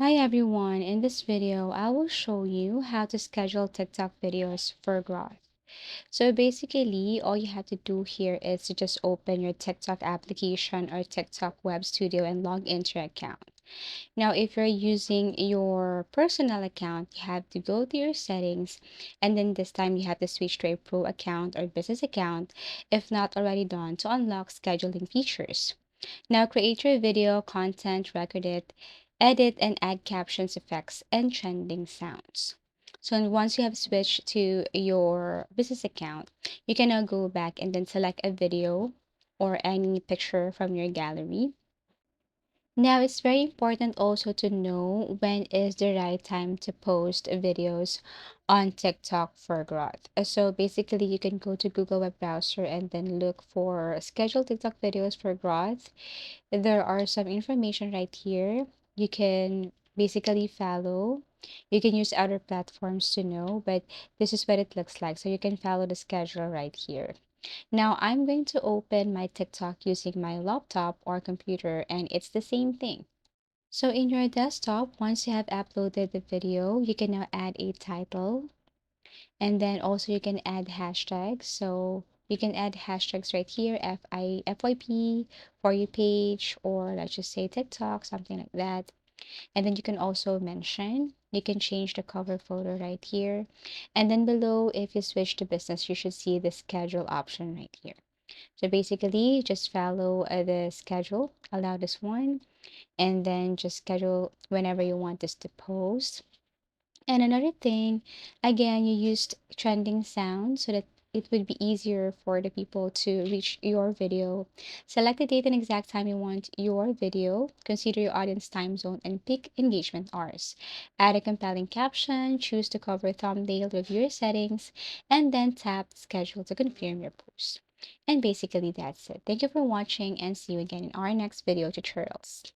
Hi everyone, in this video, I will show you how to schedule TikTok videos for growth. So basically, all you have to do here is to just open your TikTok application or TikTok Web Studio and log into your account. Now, if you're using your personal account, you have to go to your settings and then this time you have to switch to a pro account or business account if not already done to unlock scheduling features. Now create your video content, record it, edit and add captions, effects, and trending sounds. So once you have switched to your business account, you can now go back and then select a video or any picture from your gallery. Now it's very important also to know when is the right time to post videos on TikTok for growth. So basically you can go to Google web browser and then look for scheduled TikTok videos for growth. There are some information right here. You can basically follow. You can use other platforms to know, but this is what it looks like. So you can follow the schedule right here. Now I'm going to open my TikTok using my laptop or computer, and it's the same thing. So in your desktop, once you have uploaded the video, you can now add a title, and then also you can add hashtags. So you can add hashtags right here, FYP, for your page, or let's just say TikTok, something like that. And then you can also mention, you can change the cover photo right here. And then below, if you switch to business, you should see the schedule option right here. So basically, just follow the schedule, allow this one, and then just schedule whenever you want this to post. And another thing, again, you used trending sound so that it would be easier for the people to reach your video. Select the date and exact time you want your video. Consider your audience time zone and pick engagement hours. Add a compelling caption, choose the cover thumbnail, review your settings, and then tap schedule to confirm your post. And basically that's it. Thank you for watching and see you again in our next video tutorials.